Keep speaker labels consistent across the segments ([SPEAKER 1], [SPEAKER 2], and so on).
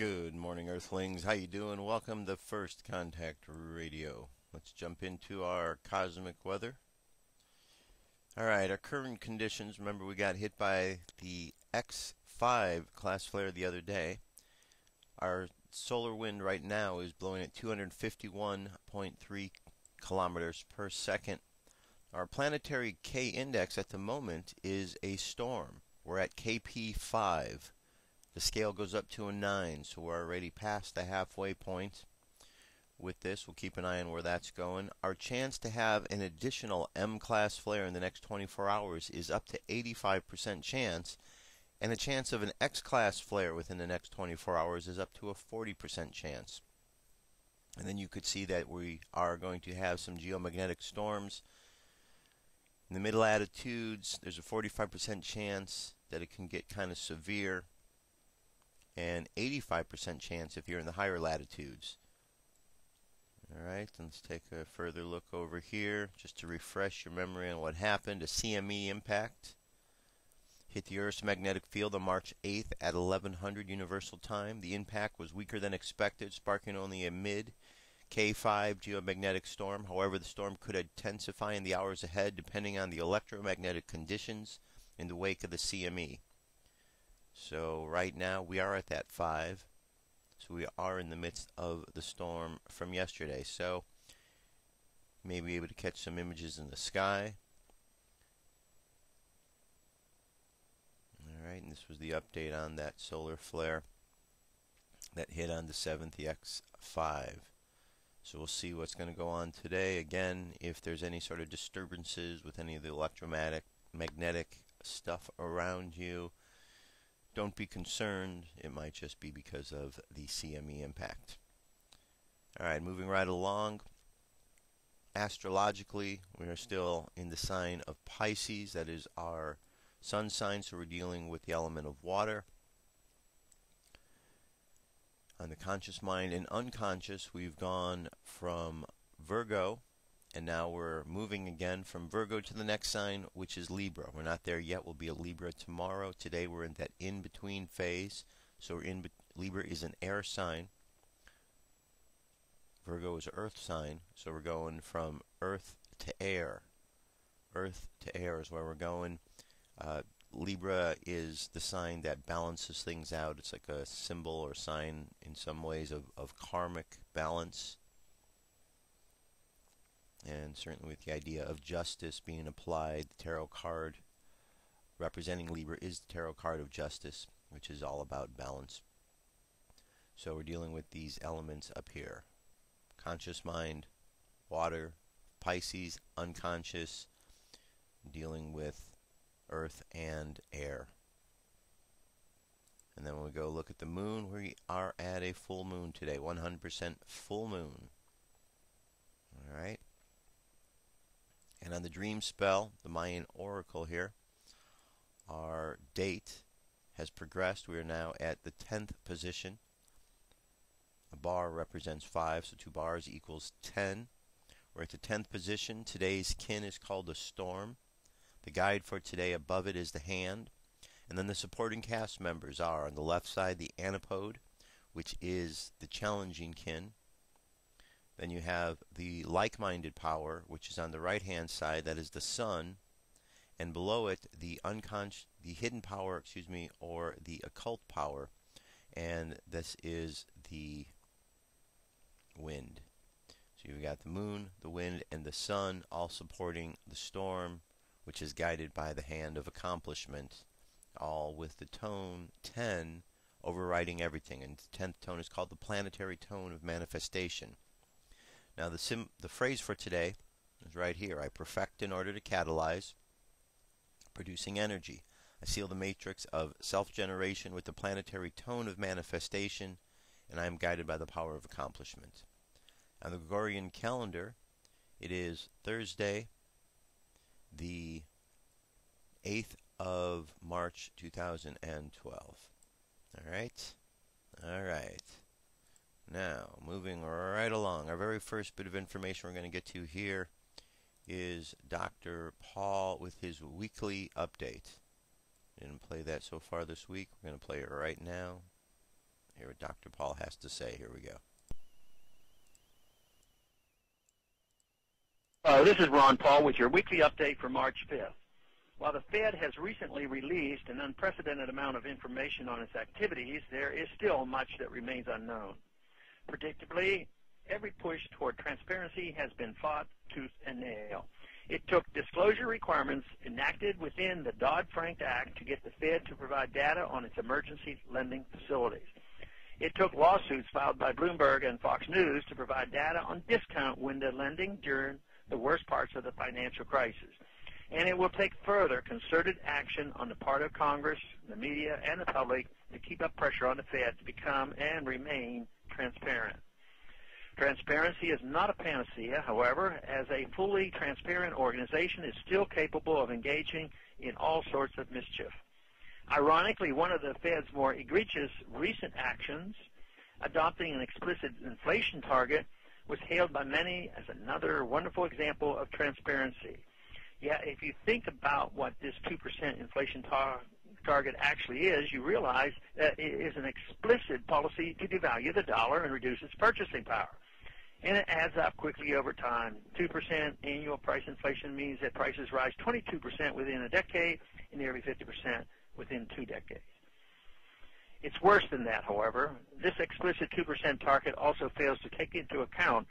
[SPEAKER 1] Good morning, Earthlings. How you doing? Welcome to First Contact Radio. Let's jump into our cosmic weather. Alright, our current conditions. Remember, we got hit by the X5 class flare the other day. Our solar wind right now is blowing at 251.3 kilometers per second. Our planetary K index at the moment is a storm. We're at KP5. The scale goes up to a 9, so we're already past the halfway point. With this, we'll keep an eye on where that's going. Our chance to have an additional M-class flare in the next 24 hours is up to 85% chance, and a chance of an X-class flare within the next 24 hours is up to a 40% chance. And then you could see that we are going to have some geomagnetic storms. In the mid-latitudes, there's a 45% chance that it can get kind of severe, and 85% chance if you're in the higher latitudes. Alright, let's take a further look over here just to refresh your memory on what happened. A CME impact hit the Earth's magnetic field on March 8th at 1100 Universal Time. The impact was weaker than expected, sparking only a mid K5 geomagnetic storm. However, the storm could intensify in the hours ahead depending on the electromagnetic conditions in the wake of the CME. So right now we are at that 5. So we are in the midst of the storm from yesterday. So you may be able to catch some images in the sky. Alright, and this was the update on that solar flare that hit on the 7th, the X5. So we'll see what's going to go on today. Again, if there's any sort of disturbances with any of the electromagnetic stuff around you, don't be concerned. It might just be because of the CME impact. Alright, moving right along. Astrologically, we are still in the sign of Pisces. That is our sun sign, so we're dealing with the element of water. On the conscious mind and unconscious, we've gone from Virgo, and now we're moving again from Virgo to the next sign, which is Libra. We're not there yet. We'll be a Libra tomorrow. Today we're in that in-between phase. So Libra is an air sign. Virgo is an earth sign. So we're going from earth to air. Earth to air is where we're going. Libra is the sign that balances things out. It's like a symbol or sign in some ways of karmic balance. And certainly with the idea of justice being applied, the tarot card representing Libra is the tarot card of justice, which is all about balance. So we're dealing with these elements up here. Conscious mind, water, Pisces, unconscious, dealing with earth and air. And then when we go look at the moon, we are at a full moon today, 100% full moon. Alright. And on the Dreamspell, the Mayan oracle here, our date has progressed. We are now at the 10th position. A bar represents 5, so 2 bars equals 10. We're at the 10th position. Today's kin is called a storm. The guide for today above it is the hand. And then the supporting cast members are on the left side the antipode, which is the challenging kin. Then you have the like-minded power, which is on the right-hand side. That is the sun. And below it, the hidden power, or the occult power. And this is the wind. So you've got the moon, the wind, and the sun all supporting the storm, which is guided by the hand of accomplishment, all with the tone 10 overriding everything. And the 10th tone is called the planetary tone of manifestation. Now the phrase for today is right here. I perfect in order to catalyze, producing energy. I seal the matrix of self-generation with the planetary tone of manifestation, and I am guided by the power of accomplishment. On the Gregorian calendar, it is Thursday, the 8th of March 2012. Alright? Alright. Now, moving right along, our very first bit of information we're going to get to here is Dr. Paul with his weekly update. Didn't play that so far this week. We're going to play it right now. hear what Dr. Paul has to say. Here we go.
[SPEAKER 2] This is Ron Paul with your weekly update for March 5th. While the Fed has recently released an unprecedented amount of information on its activities, there is still much that remains unknown. Predictably, every push toward transparency has been fought tooth and nail. It took disclosure requirements enacted within the Dodd-Frank Act to get the Fed to provide data on its emergency lending facilities. It took lawsuits filed by Bloomberg and Fox News to provide data on discount window lending during the worst parts of the financial crisis. And it will take further concerted action on the part of Congress, the media, and the public to keep up pressure on the Fed to become and remain transparent. Transparency is not a panacea, however, as a fully transparent organization is still capable of engaging in all sorts of mischief. Ironically, one of the Fed's more egregious recent actions, adopting an explicit inflation target, was hailed by many as another wonderful example of transparency. Yeah, if you think about what this 2% inflation target actually is, you realize that it is an explicit policy to devalue the dollar and reduce its purchasing power. And it adds up quickly over time. 2% annual price inflation means that prices rise 22% within a decade and nearly 50% within 2 decades. It's worse than that, however. This explicit 2% target also fails to take into account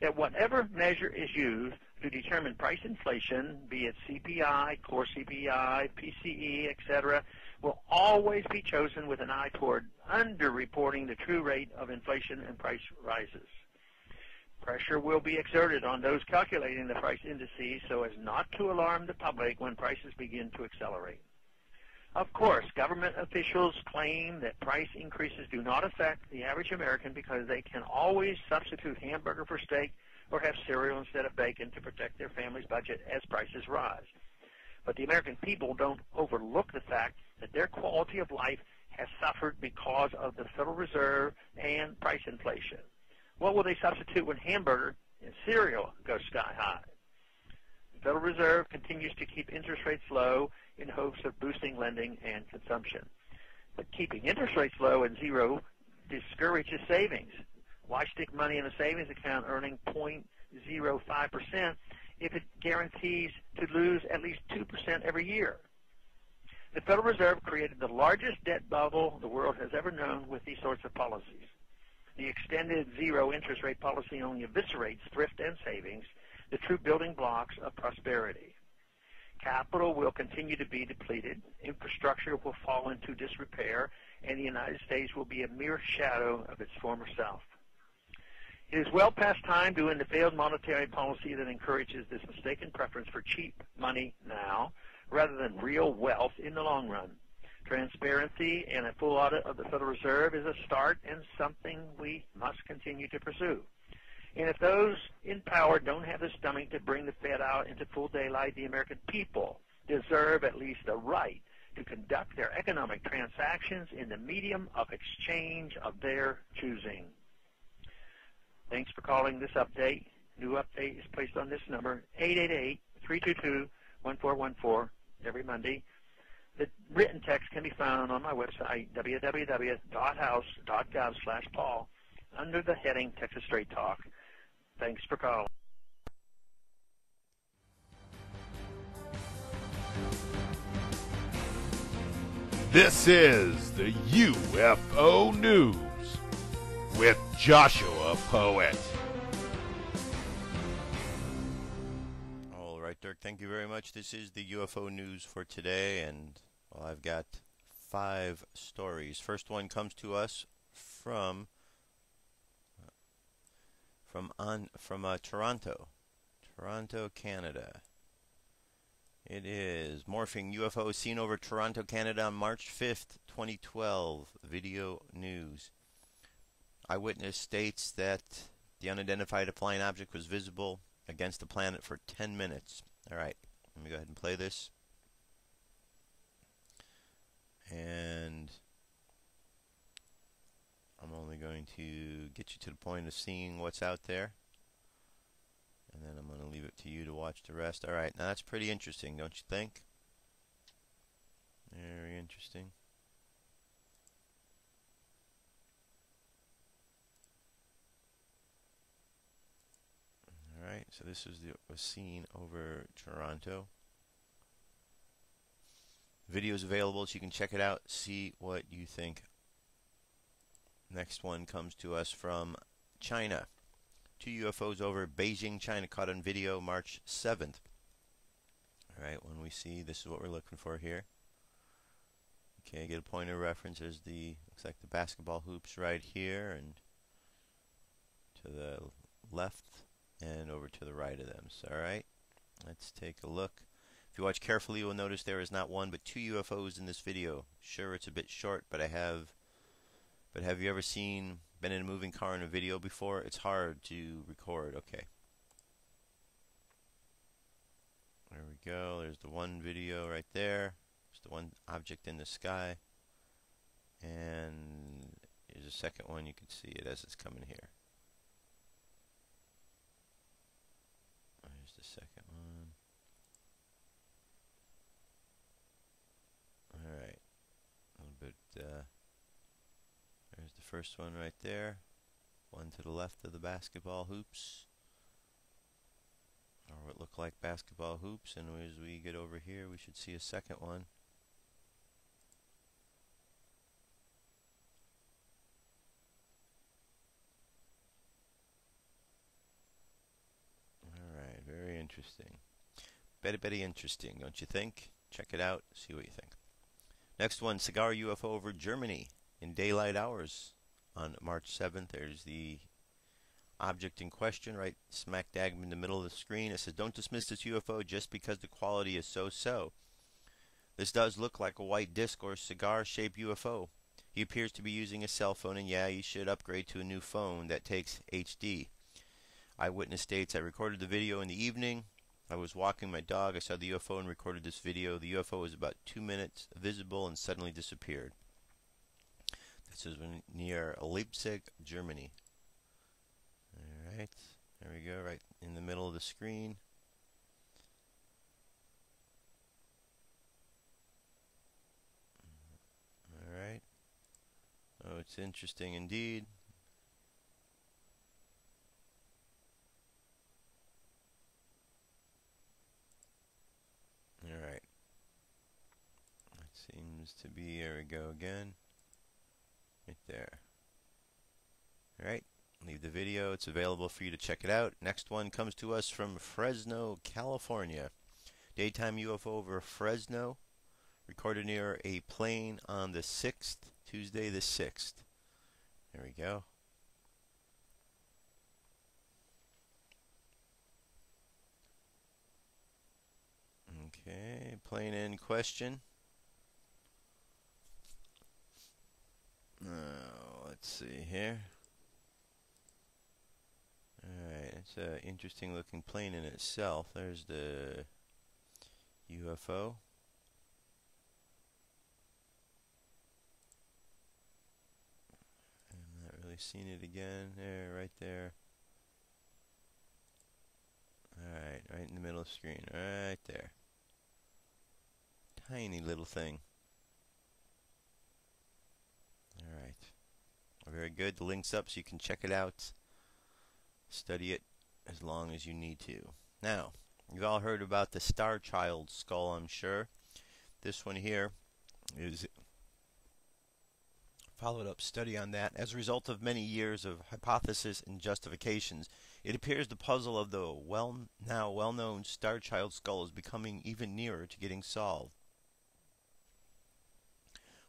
[SPEAKER 2] that whatever measure is used to determine price inflation, be it CPI, core CPI, PCE, etc., will always be chosen with an eye toward underreporting the true rate of inflation and price rises. Pressure will be exerted on those calculating the price indices so as not to alarm the public when prices begin to accelerate. Of course, government officials claim that price increases do not affect the average American because they can always substitute hamburger for steak or have cereal instead of bacon to protect their family's budget as prices rise. But the American people don't overlook the fact that their quality of life has suffered because of the Federal Reserve and price inflation. What will they substitute when hamburger and cereal go sky high? The Federal Reserve continues to keep interest rates low in hopes of boosting lending and consumption. But keeping interest rates low and zero discourages savings. Why stick money in a savings account earning 0.05% if it guarantees to lose at least 2% every year? The Federal Reserve created the largest debt bubble the world has ever known with these sorts of policies. The extended zero interest rate policy only eviscerates thrift and savings, the true building blocks of prosperity. Capital will continue to be depleted, infrastructure will fall into disrepair, and the United States will be a mere shadow of its former self. It is well past time to end the failed monetary policy that encourages this mistaken preference for cheap money now rather than real wealth in the long run. Transparency and a full audit of the Federal Reserve is a start and something we must continue to pursue. And if those in power don't have the stomach to bring the Fed out into full daylight, the American people deserve at least the right to conduct their economic transactions in the medium of exchange of their choosing. Thanks for calling this update. New update is placed on this number, 888-322-1414, every Monday. The written text can be found on my website, www.house.gov/Paul, under the heading Texas Straight Talk. Thanks for calling.
[SPEAKER 3] This is the UFO News with Joshua Poet.
[SPEAKER 1] All right, Dirk, thank you very much. This is the UFO News for today, and well, I've got 5 stories. First one comes to us from Toronto, Canada. It is Morphing UFO seen over Toronto, Canada on March 5th, 2012. Video news. Eyewitness states that the unidentified flying object was visible against the planet for 10 minutes. All right, let me go ahead and play this. And I'm only going to get you to the point of seeing what's out there. And then I'm going to leave it to you to watch the rest. All right, now that's pretty interesting, don't you think? Very interesting. So this was seen over Toronto. Video is available, so you can check it out, see what you think. Next one comes to us from China. 2 UFOs over Beijing, China, caught on video March 7th. Alright, when we see, this is what we're looking for here. Okay, get a point of reference. There's looks like the basketball hoops right here, and to the left, and over to the right of them. So, alright, let's take a look. If you watch carefully, you will notice there is not 1 but 2 UFOs in this video. Sure, it's a bit short, but have you ever been in a moving car in a video before? It's hard to record. Okay. There we go. There's the one video right there. There's the one object in the sky. And there's a second one. You can see it as it's coming here. There's the second one. Alright. A little bit, there's the first one right there. One to the left of the basketball hoops. Or what look like basketball hoops. And as we get over here, we should see a second one. Alright, very interesting. Very interesting, don't you think? Check it out, see what you think. Next one, Cigar UFO over Germany in daylight hours on March 7th. There's the object in question right smack dab in the middle of the screen. It says, don't dismiss this UFO just because the quality is so-so. This does look like a white disc or cigar-shaped UFO. He appears to be using a cell phone, and yeah, you should upgrade to a new phone that takes HD. Eyewitness states, I recorded the video in the evening. I was walking my dog. I saw the UFO and recorded this video. The UFO was about 2 minutes visible and suddenly disappeared. This is near Leipzig, Germany. Alright, there we go, right in the middle of the screen. Alright. Oh, it's interesting indeed. Alright. That seems to be, there we go again. Right there. Alright. Leave the video. It's available for you to check it out. Next one comes to us from Fresno, California. Daytime UFO over Fresno. Recorded near a plane on the 6th, Tuesday the 6th. There we go. Okay, plane in question. Let's see here. Alright, it's an interesting looking plane in itself. There's the UFO. I'm not really seeing it again. There, right there. Alright, right in the middle of the screen. Right there. Tiny little thing. Alright. Very good. The link's up so you can check it out. Study it as long as you need to. Now, you've all heard about the Starchild Skull, I'm sure. This one here is followed up study on that. As a result of many years of hypothesis and justifications, it appears the puzzle of the now well-known Starchild Skull is becoming even nearer to getting solved.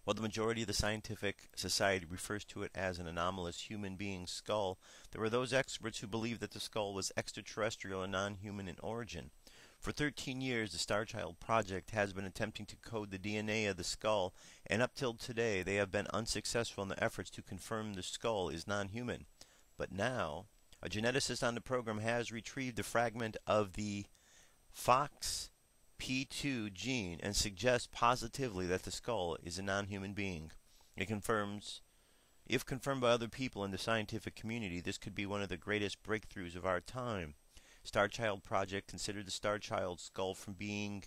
[SPEAKER 1] While the majority of the scientific society refers to it as an anomalous human being skull, there are those experts who believe that the skull was extraterrestrial and non-human in origin. For 13 years, the Starchild Project has been attempting to code the DNA of the skull, and up till today they have been unsuccessful in their efforts to confirm the skull is non-human. But now, a geneticist on the program has retrieved a fragment of the FOXP2 gene and suggests positively that the skull is a non-human being. It confirms, if confirmed by other people in the scientific community, this could be one of the greatest breakthroughs of our time. Starchild Project considered the Starchild Skull from being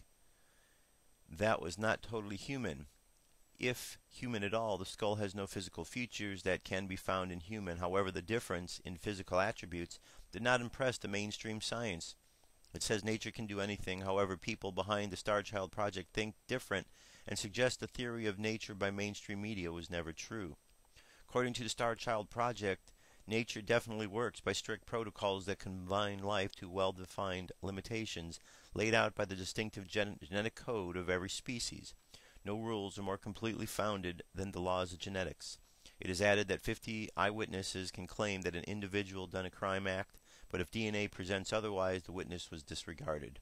[SPEAKER 1] that was not totally human. if human at all. The skull has no physical features that can be found in human. However, the difference in physical attributes did not impress the mainstream science. It says nature can do anything. However, people behind the Starchild project think different and suggest the theory of nature by mainstream media was never true. According to the Starchild project, nature definitely works by strict protocols that confine life to well-defined limitations laid out by the distinctive genetic code of every species. No rules are more completely founded than the laws of genetics. It is added that 50 eyewitnesses can claim that an individual done a crime act, but if DNA presents otherwise, the witness was disregarded.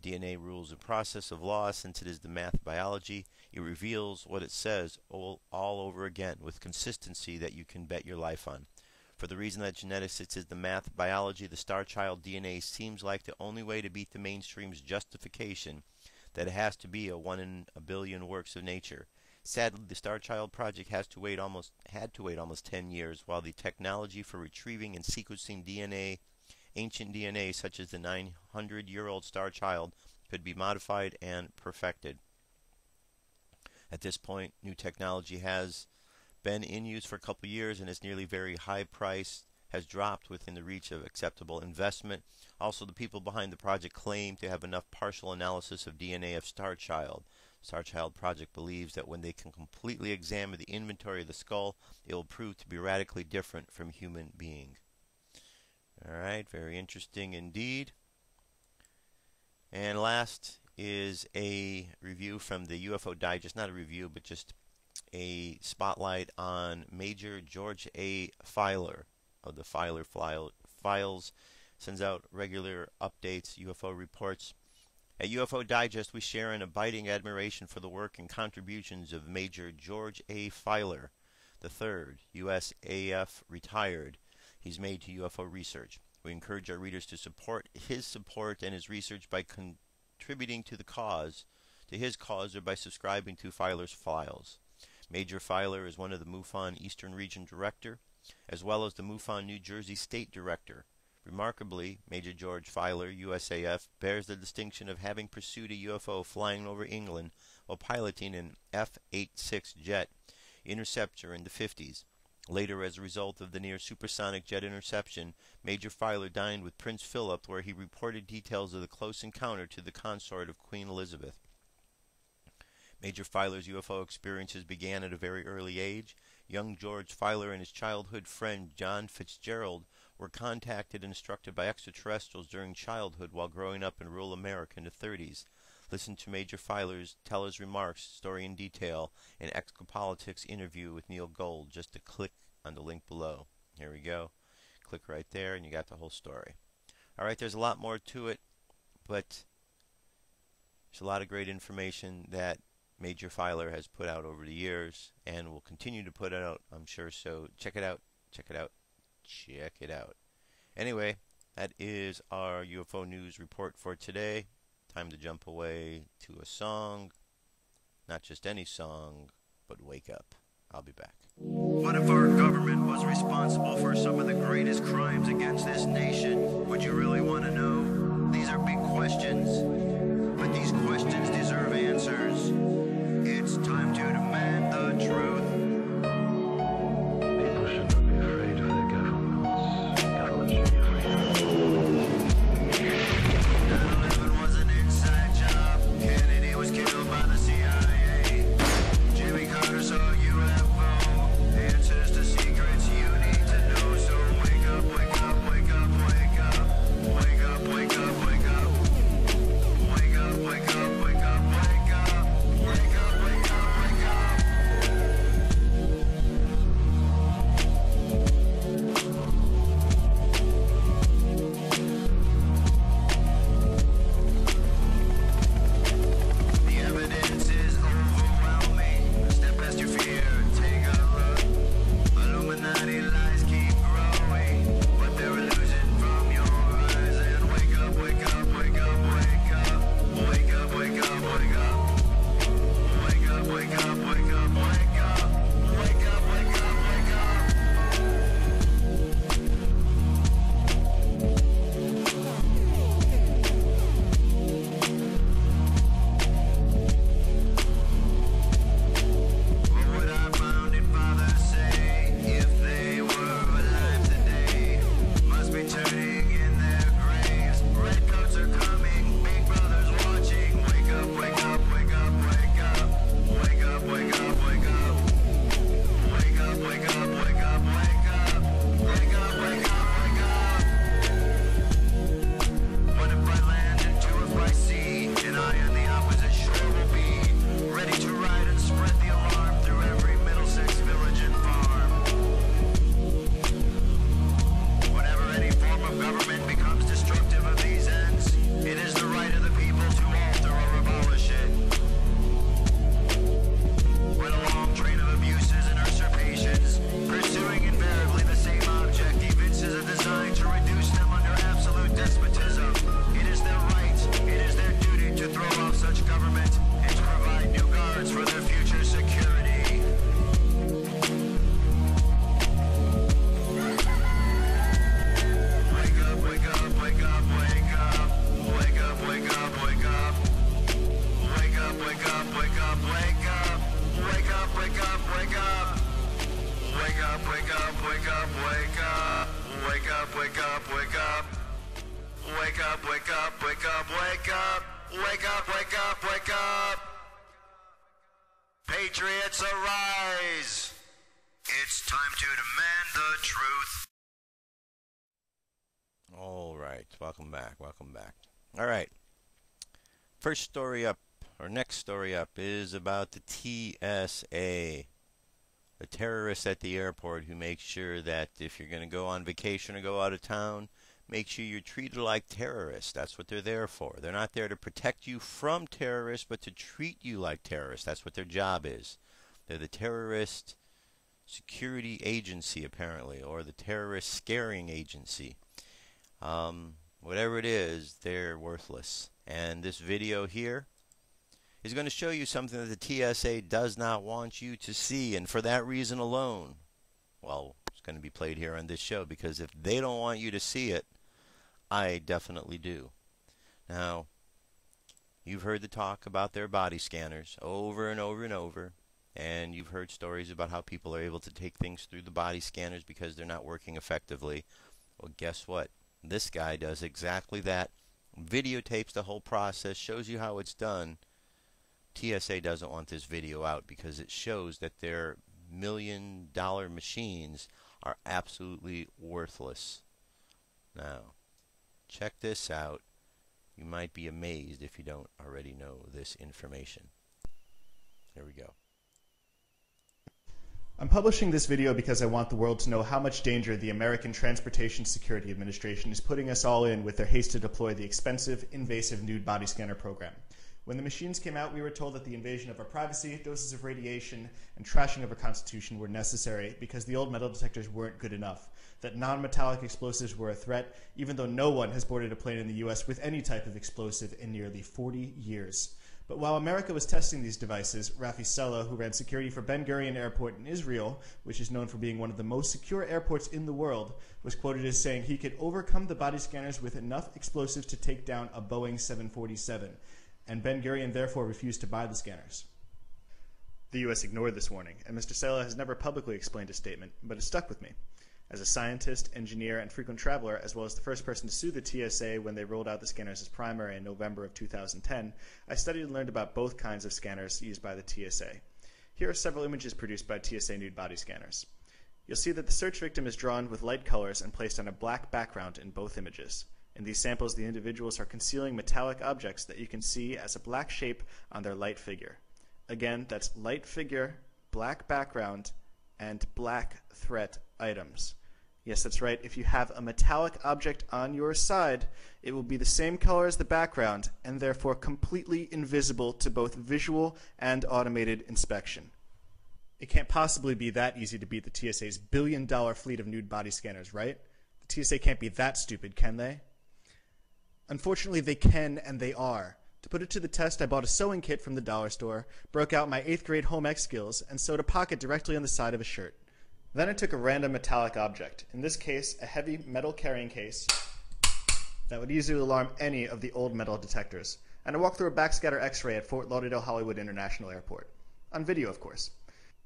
[SPEAKER 1] The DNA rules the process of law since it is the math biology. It reveals what it says all over again with consistency that you can bet your life on. For the reason that Geneticist is the math biology, the Starchild DNA seems like the only way to beat the mainstream's justification that it has to be a 1 in a billion works of nature. Sadly, the Starchild project had to wait almost 10 years, while the technology for retrieving and sequencing DNA, ancient DNA such as the 900-year-old Starchild, could be modified and perfected. At this point, new technology has been in use for a couple years, and its nearly very high price has dropped within the reach of acceptable investment. Also, the people behind the project claim to have enough partial analysis of DNA of Starchild. Starchild project believes that when they can completely examine the inventory of the skull, it will prove to be radically different from human being. Alright, very interesting indeed. And last is a review from the UFO Digest, not a review, but just a spotlight on Major George A. Filer of the Filer Files. Sends out regular updates, UFO reports. At UFO Digest, we share an abiding admiration for the work and contributions of Major George A. Filer III, USAF retired. He's made to UFO research. We encourage our readers to support and his research by contributing to his cause or by subscribing to Filer's Files. Major Filer is one of the MUFON Eastern Region Director, as well as the MUFON New Jersey State Director. Remarkably, Major George Filer, USAF, bears the distinction of having pursued a UFO flying over England while piloting an F-86 jet interceptor in the 50s. Later, as a result of the near supersonic jet interception, Major Filer dined with Prince Philip, where he reported details of the close encounter to the consort of Queen Elizabeth. Major Filer's UFO experiences began at a very early age. Young George Filer and his childhood friend John Fitzgerald were contacted and instructed by extraterrestrials during childhood while growing up in rural America in the 30s. Listen to Major Filer's tell his remarks, story in detail, and Exopolitics interview with Neil Gold. Just to click on the link below. Here we go. Click right there and you got the whole story. Alright, there's a lot more to it, but there's a lot of great information that Major Filer has put out over the years and will continue to put out, I'm sure. So check it out, check it out, check it out. Anyway, that is our UFO news report for today. Time to jump away to a song. Not just any song, but Wake Up. I'll be back.
[SPEAKER 4] What if our government was responsible for some of the greatest crimes against this nation? Would you really want to know? These are big questions, but these questions deserve answers. It's time to demand the truth.
[SPEAKER 5] People shouldn't be afraid of their governments. Governments should be afraid of
[SPEAKER 4] 9/11 was an inside job. Kennedy was killed by the CIA. Jimmy Carter saw UFO. Answers to secrets you need to know. So wake up, wake up. Wake up, wake up, wake up, wake up. Wake up, wake up, wake up. Patriots arise. It's time to demand the truth.
[SPEAKER 1] All right, welcome back, welcome back. All right, first story up, or next story up, is about the TSA, the terrorists at the airport who make sure that if you're going to go on vacation or go out of town, make sure you're treated like terrorists. That's what they're there for. They're not there to protect you from terrorists, but to treat you like terrorists. That's what their job is. They're the terrorist security agency, apparently, or the terrorist scaring agency. Whatever it is, they're worthless. And this video here is going to show you something that the TSA does not want you to see, and for that reason alone, well, it's going to be played here on this show, because if they don't want you to see it, I definitely do. Now, you've heard the talk about their body scanners over and over and over, and you've heard stories about how people are able to take things through the body scanners because they're not working effectively. Well, guess what? This guy does exactly that. Videotapes the whole process, shows you how it's done. TSA doesn't want this video out because it shows that their million-dollar machines are absolutely worthless. Now, check this out. You might be amazed if you don't already know this information. Here we go.
[SPEAKER 6] I'm publishing this video because I want the world to know how much danger the American Transportation Security Administration is putting us all in with their haste to deploy the expensive, invasive nude body scanner program. When the machines came out, we were told that the invasion of our privacy, doses of radiation, and trashing of our Constitution were necessary because the old metal detectors weren't good enough, that non-metallic explosives were a threat, even though no one has boarded a plane in the U.S. with any type of explosive in nearly 40 years. But while America was testing these devices, Rafi Sella, who ran security for Ben Gurion Airport in Israel, which is known for being one of the most secure airports in the world, was quoted as saying he could overcome the body scanners with enough explosives to take down a Boeing 747, and Ben Gurion therefore refused to buy the scanners. The U.S. ignored this warning, and Mr. Sella has never publicly explained his statement, but it stuck with me. As a scientist, engineer, and frequent traveler, as well as the first person to sue the TSA when they rolled out the scanners as primary in November of 2010, I studied and learned about both kinds of scanners used by the TSA. Here are several images produced by TSA nude body scanners. You'll see that the search victim is drawn with light colors and placed on a black background in both images. In these samples, the individuals are concealing metallic objects that you can see as a black shape on their light figure. Again, that's light figure, black background, and black threat items. Yes, that's right. If you have a metallic object on your side, it will be the same color as the background and therefore completely invisible to both visual and automated inspection. It can't possibly be that easy to beat the TSA's billion-dollar fleet of nude body scanners, right? The TSA can't be that stupid, can they? Unfortunately, they can, and they are. To put it to the test, I bought a sewing kit from the dollar store, broke out my 8th grade home ec skills, and sewed a pocket directly on the side of a shirt. Then I took a random metallic object, in this case a heavy metal carrying case that would easily alarm any of the old metal detectors, and I walked through a backscatter x-ray at Fort Lauderdale Hollywood International Airport. On video, of course.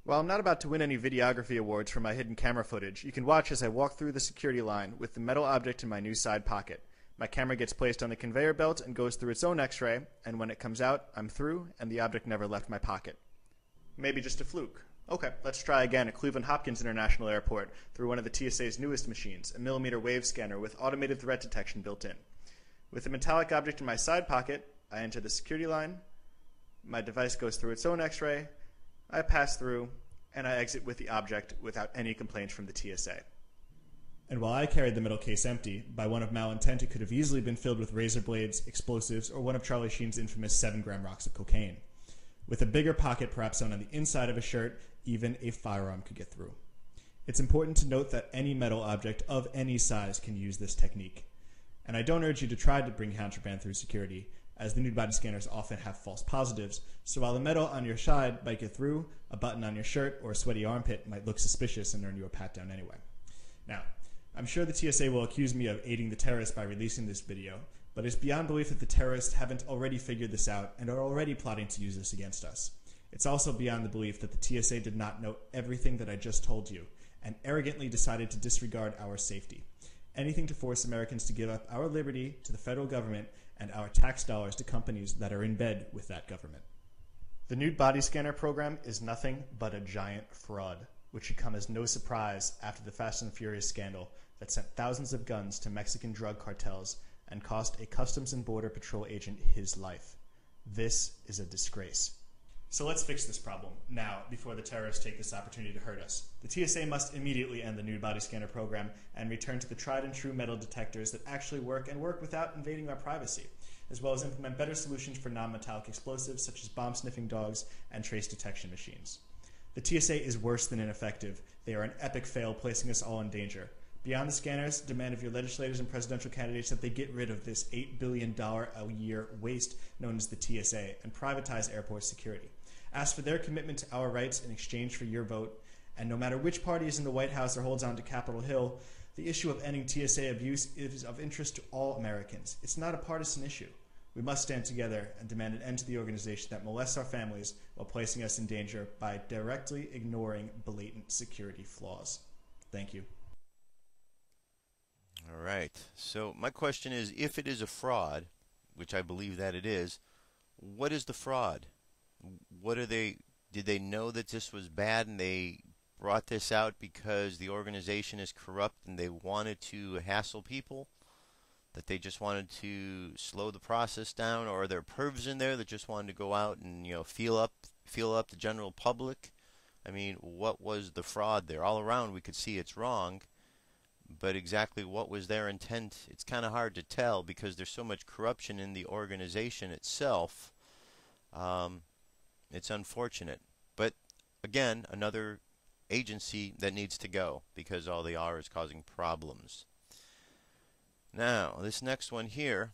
[SPEAKER 6] While I'm not about to win any videography awards for my hidden camera footage, you can watch as I walk through the security line with the metal object in my new side pocket. My camera gets placed on the conveyor belt and goes through its own x-ray, and when it comes out, I'm through, and the object never left my pocket. Maybe just a fluke. Okay, let's try again at Cleveland Hopkins International Airport through one of the TSA's newest machines, a millimeter wave scanner with automated threat detection built in. With the metallic object in my side pocket, I enter the security line, my device goes through its own x-ray, I pass through, and I exit with the object without any complaints from the TSA. And while I carried the metal case empty, by one of malintent it could have easily been filled with razor blades, explosives, or one of Charlie Sheen's infamous 7-gram rocks of cocaine. With a bigger pocket perhaps sewn on the inside of a shirt, even a firearm could get through. It's important to note that any metal object of any size can use this technique. And I don't urge you to try to bring contraband through security, as the nude body scanners often have false positives, so while the metal on your side might get through, a button on your shirt or a sweaty armpit might look suspicious and earn you a pat down anyway. Now, I'm sure the TSA will accuse me of aiding the terrorists by releasing this video, but it's beyond belief that the terrorists haven't already figured this out and are already plotting to use this against us. It's also beyond the belief that the TSA did not know everything that I just told you and arrogantly decided to disregard our safety. anything to force Americans to give up our liberty to the federal government and our tax dollars to companies that are in bed with that government. The Nude body scanner program is nothing but a giant fraud, which should come as no surprise after the Fast and Furious scandal that sent thousands of guns to Mexican drug cartels and cost a Customs and Border Patrol agent his life. This is a disgrace. So let's fix this problem now before the terrorists take this opportunity to hurt us. The TSA must immediately end the Nude body scanner program and return to the tried and true metal detectors that actually work and work without invading our privacy, as well as implement better solutions for non-metallic explosives such as bomb-sniffing dogs and trace detection machines. The TSA is worse than ineffective. They are an epic fail, placing us all in danger. Beyond the scanners, demand of your legislators and presidential candidates that they get rid of this $8 billion a year waste known as the TSA and privatize airport security. Ask for their commitment to our rights in exchange for your vote, and no matter which party is in the White House or holds on to Capitol Hill, the issue of ending TSA abuse is of interest to all Americans. It's not a partisan issue. We must stand together and demand an end to the organization that molests our families while placing us in danger by directly ignoring blatant security flaws. Thank you.
[SPEAKER 1] All right. So my question is, if it is a fraud, which I believe that it is, what is the fraud? What are they? Did they know that this was bad and they brought this out because the organization is corrupt and they wanted to hassle people? That they just wanted to slow the process down, or are there pervs in there that just wanted to go out and feel up the general public? I mean, what was the fraud there? All around we could see it's wrong, but exactly what was their intent? It's kind of hard to tell because there's so much corruption in the organization itself. It's unfortunate, but again, another agency that needs to go because all they are is causing problems. Now, this next one here,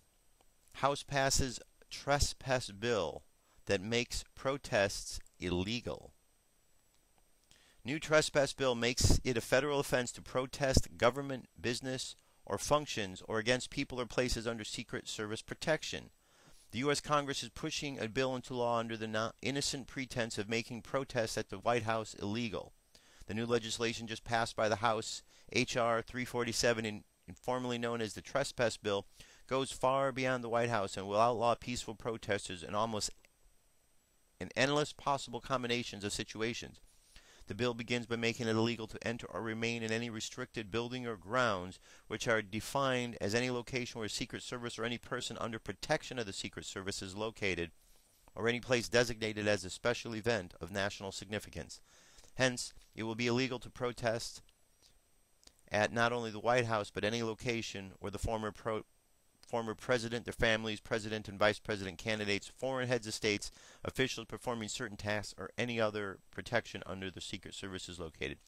[SPEAKER 1] House passes Trespass bill that makes protests illegal. New Trespass bill makes it a federal offense to protest government, business, or functions or against people or places under Secret Service protection. The U.S. Congress is pushing a bill into law under the innocent pretense of making protests at the White House illegal. The new legislation just passed by the House, H.R. 347, informally known as the Trespass Bill, goes far beyond the White House and will outlaw peaceful protesters in endless possible combinations of situations. The bill begins by making it illegal to enter or remain in any restricted building or grounds which are defined as any location where Secret Service or any person under protection of the Secret Service is located, or any place designated as a special event of national significance. Hence, it will be illegal to protest at not only the White House but any location where the former president, their families, president and vice president candidates, foreign heads of states, officials performing certain tasks, or any other protection under the Secret Service is located.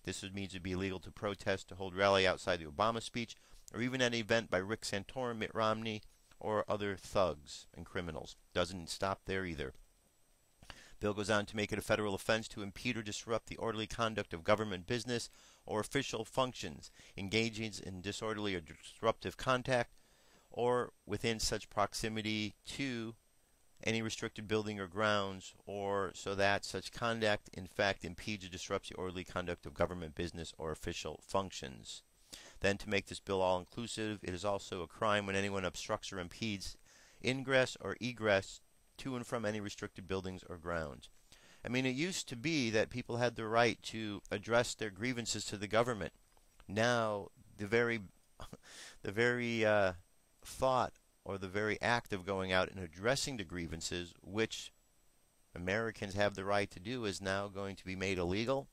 [SPEAKER 1] This means it would be illegal to protest, to hold rally outside the Obama speech, or even an event by Rick Santorum, Mitt Romney, or other thugs and criminals. Doesn't stop there either. Bill goes on to make it a federal offense to impede or disrupt the orderly conduct of government business or official functions, engaging in disorderly or disruptive contact, or within such proximity to any restricted building or grounds, or so that such conduct in fact impedes or disrupts the orderly conduct of government business or official functions. Then, to make this bill all-inclusive, it is also a crime when anyone obstructs or impedes ingress or egress to and from any restricted buildings or grounds. I mean, it used to be that people had the right to address their grievances to the government. Now, the very thought or the very act of going out and addressing the grievances, which Americans have the right to do, is now going to be made illegal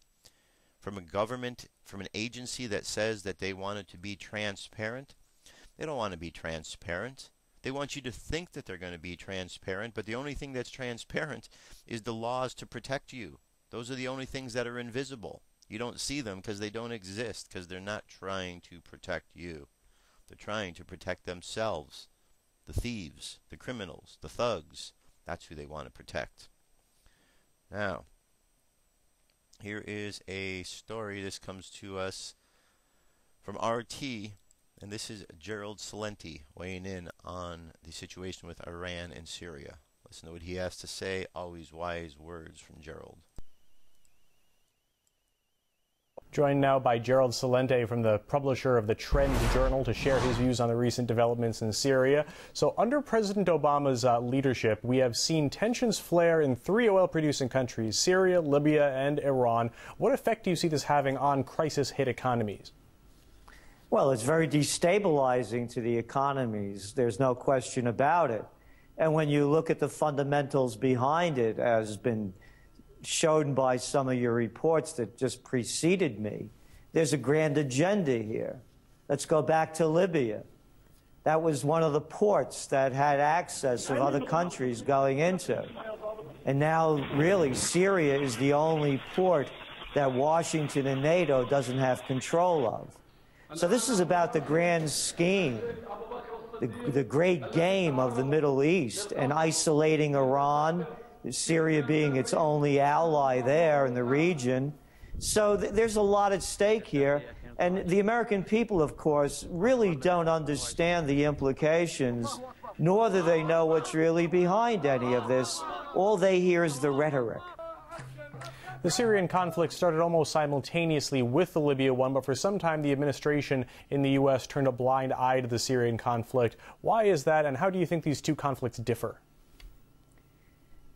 [SPEAKER 1] from a government, from an agency that says that they want it to be transparent. They don't want to be transparent. They want you to think that they're going to be transparent, but the only thing that's transparent is the laws to protect you. Those are the only things that are invisible. You don't see them because they don't exist, because they're not trying to protect you. They're trying to protect themselves. The thieves, the criminals, the thugs. That's who they want to protect. Now, here is a story. This comes to us from RT, and this is Gerald Celente weighing in on the situation with Iran and Syria. Listen to what he has to say. Always wise words from Gerald.
[SPEAKER 7] Joined now by Gerald Celente, from the publisher of the Trend Journal, to share his views on the recent developments in Syria. So under President Obama's leadership, we have seen tensions flare in 3 oil-producing countries, Syria, Libya, and Iran. What effect do you see this having on crisis-hit economies?
[SPEAKER 8] Well, it's very destabilizing to the economies. There's no question about it. And when you look at the fundamentals behind it, as has been shown by some of your reports that just preceded me, there's a grand agenda here. Let's go back to Libya. That was one of the ports that had access of other countries going into. And now, really, Syria is the only port that Washington and NATO doesn't have control of. So this is about the grand scheme, the great game of the Middle East, and isolating Iran, Syria being its only ally there in the region. So there's a lot at stake here. And the American people, of course, really don't understand the implications, nor do they know what's really behind any of this. All they hear is the rhetoric.
[SPEAKER 7] The Syrian conflict started almost simultaneously with the Libya one, but for some time the administration in the U.S. turned a blind eye to the Syrian conflict. Why is that, and how do you think these two conflicts differ?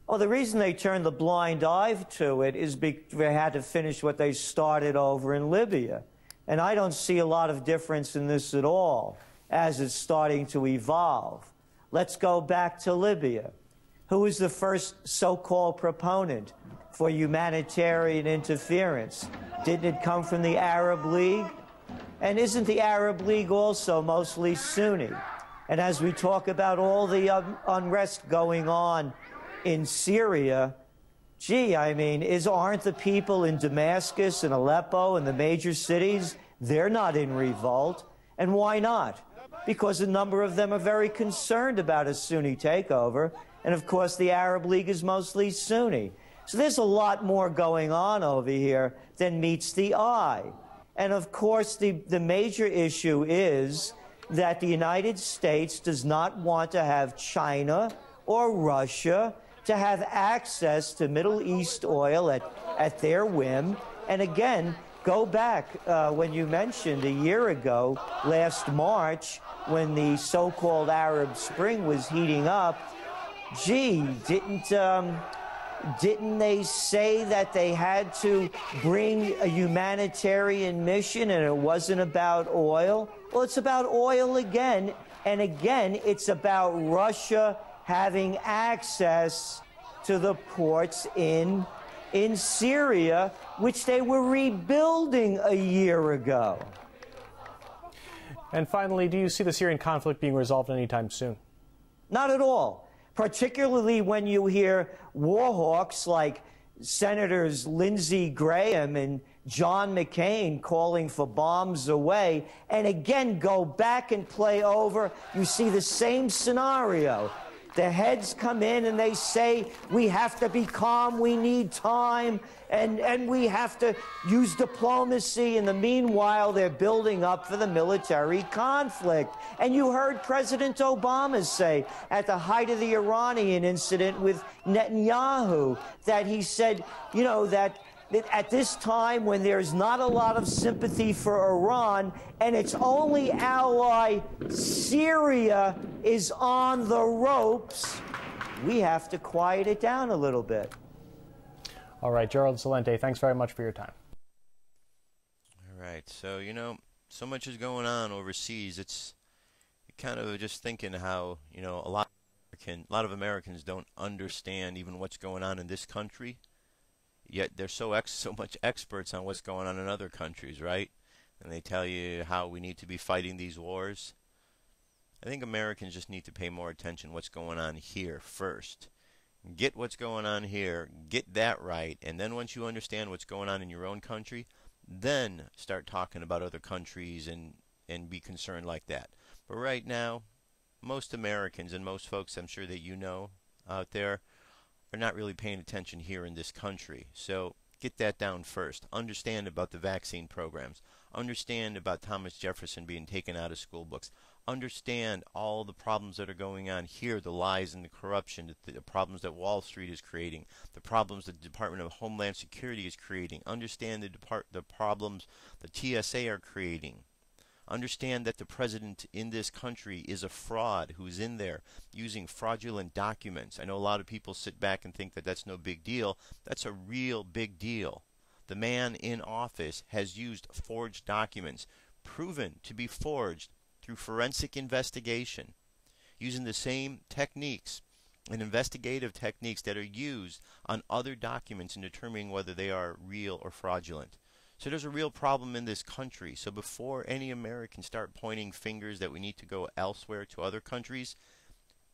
[SPEAKER 8] Well, the reason they turned the blind eye to it is because they had to finish what they started over in Libya. And I don't see a lot of difference in this at all as it's starting to evolve. Let's go back to Libya. Who was the first so-called proponent for humanitarian interference? Didn't it come from the Arab League? And isn't the Arab League also mostly Sunni? And as we talk about all the unrest going on in Syria, gee, I mean, aren't the people in Damascus and Aleppo and the major cities, they're not in revolt? And why not? Because a number of them are very concerned about a Sunni takeover. And of course, the Arab League is mostly Sunni. So there's a lot more going on over here than meets the eye. And of course, the major issue is that the United States does not want to have China or Russia to have access to Middle East oil at their whim. And again, go back when you mentioned a year ago, last March, when the so-called Arab Spring was heating up. Gee, didn't they say that they had to bring a humanitarian mission and it wasn't about oil? Well, it's about oil again, and again, it's about Russia having access to the ports in Syria, which they were rebuilding a year ago.
[SPEAKER 7] And finally, do you see the Syrian conflict being resolved anytime soon?
[SPEAKER 8] Not at all. Particularly when you hear war hawks like Senators Lindsey Graham and John McCain calling for bombs away, and again go back and play over. You see the same scenario. The heads come in and they say, we have to be calm, we need time, and we have to use diplomacy. In the meanwhile, they're building up for the military conflict. And you heard President Obama say at the height of the Iranian incident with Netanyahu that he said, you know, that at this time when there's not a lot of sympathy for Iran and its only ally, Syria, is on the ropes, we have to quiet it down a little bit.
[SPEAKER 7] All right, Gerald Celente, thanks very much for your time.
[SPEAKER 1] All right, so, you know, so much is going on overseas. It's kind of just thinking how, you know, a lot of Americans don't understand even what's going on in this country. Yet they're so much experts on what's going on in other countries, right? And they tell you how we need to be fighting these wars. I think Americans just need to pay more attention to what's going on here first. Get what's going on here, get that right, and then once you understand what's going on in your own country, then start talking about other countries and be concerned like that. But right now, most Americans and most folks I'm sure that you know out there are not really paying attention here in this country. So Get that down first. Understand about the vaccine programs. Understand about Thomas Jefferson being taken out of school books. Understand all the problems that are going on here, the lies and the corruption, the problems that Wall Street is creating, the problems the Department of Homeland Security is creating. Understand the problems the TSA are creating. Understand that the president in this country is a fraud who's in there using fraudulent documents. I know a lot of people sit back and think that that's no big deal. That's a real big deal. The man in office has used forged documents, proven to be forged through forensic investigation, using the same techniques and investigative techniques that are used on other documents in determining whether they are real or fraudulent. So there's a real problem in this country. So before any Americans start pointing fingers that we need to go elsewhere to other countries,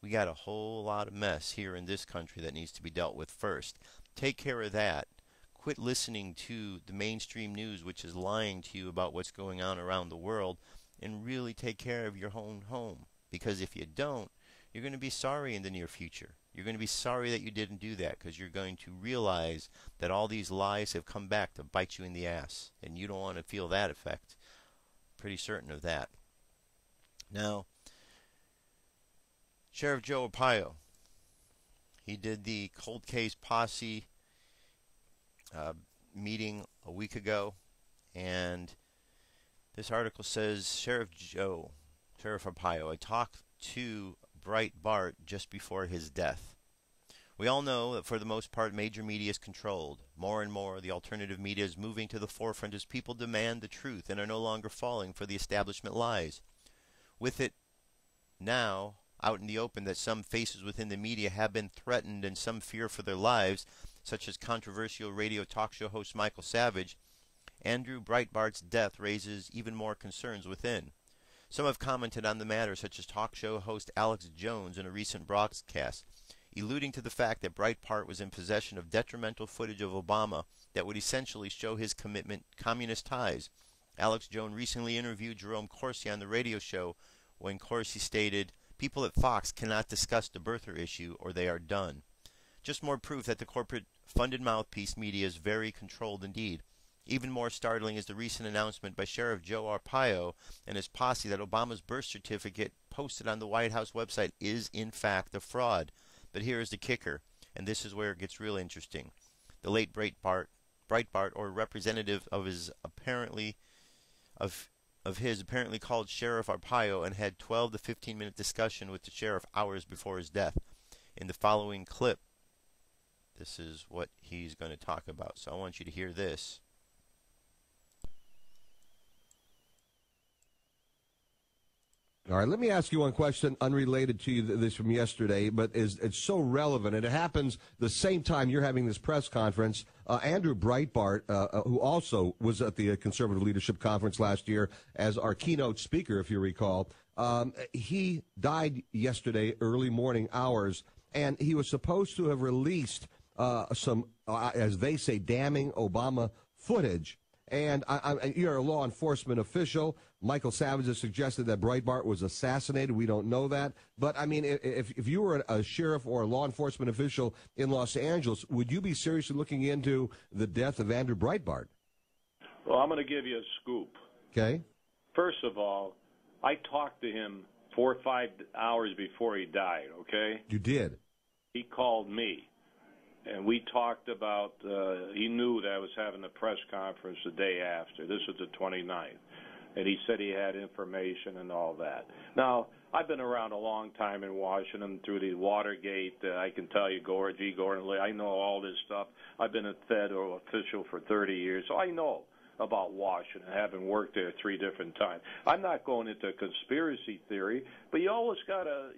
[SPEAKER 1] we got a whole lot of mess here in this country that needs to be dealt with first. Take care of that. Quit listening to the mainstream news, which is lying to you about what's going on around the world, and really take care of your own home. Because if you don't, you're going to be sorry in the near future. You're going to be sorry that you didn't do that, because you're going to realize that all these lies have come back to bite you in the ass, and you don't want to feel that effect. Pretty certain of that. Now, Sheriff Joe Arpaio, he did the cold case posse meeting a week ago, and this article says, Sheriff Arpaio, I talked to Breitbart just before his death. We all know that for the most part major media is controlled. More and more the alternative media is moving to the forefront as people demand the truth and are no longer falling for the establishment lies. With it now out in the open that some faces within the media have been threatened and some fear for their lives, such as controversial radio talk show host Michael Savage, Andrew Breitbart's death raises even more concerns within. Some have commented on the matter, such as talk show host Alex Jones in a recent broadcast, alluding to the fact that Breitbart was in possession of detrimental footage of Obama that would essentially show his communist ties. Alex Jones recently interviewed Jerome Corsi on the radio show when Corsi stated, "People at Fox cannot discuss the birther issue or they are done." Just more proof that the corporate-funded mouthpiece media is very controlled indeed. Even more startling is the recent announcement by Sheriff Joe Arpaio and his posse that Obama's birth certificate posted on the White House website is in fact a fraud. But here is the kicker, and this is where it gets real interesting. The late Breitbart, or representative of his apparently called Sheriff Arpaio and had 12 to 15-minute discussion with the sheriff hours before his death. In the following clip, this is what he's going to talk about. So I want you to hear this.
[SPEAKER 9] All right, let me ask you one question unrelated to this from yesterday, but it's so relevant, and it happens the same time you're having this press conference. Andrew Breitbart, who also was at the Conservative Leadership Conference last year as our keynote speaker, if you recall, he died yesterday, early morning hours, and he was supposed to have released some, as they say, damning Obama footage. And you're a law enforcement official. Michael Savage has suggested that Breitbart was assassinated. We don't know that. But, I mean, if you were a sheriff or a law enforcement official in Los Angeles, would you be seriously looking into the death of Andrew Breitbart?
[SPEAKER 10] Well, I'm going to give you a scoop.
[SPEAKER 9] Okay.
[SPEAKER 10] First of all, I talked to him 4 or 5 hours before he died, okay?
[SPEAKER 9] You did?
[SPEAKER 10] He called me. And we talked about, he knew that I was having a press conference the day after. This was the 29th. And he said he had information and all that. Now, I've been around a long time in Washington through the Watergate. I can tell you, Gordon Lee, I know all this stuff. I've been a federal official for 30 years, so I know about Washington, having worked there 3 different times. I'm not going into conspiracy theory, but you always gotta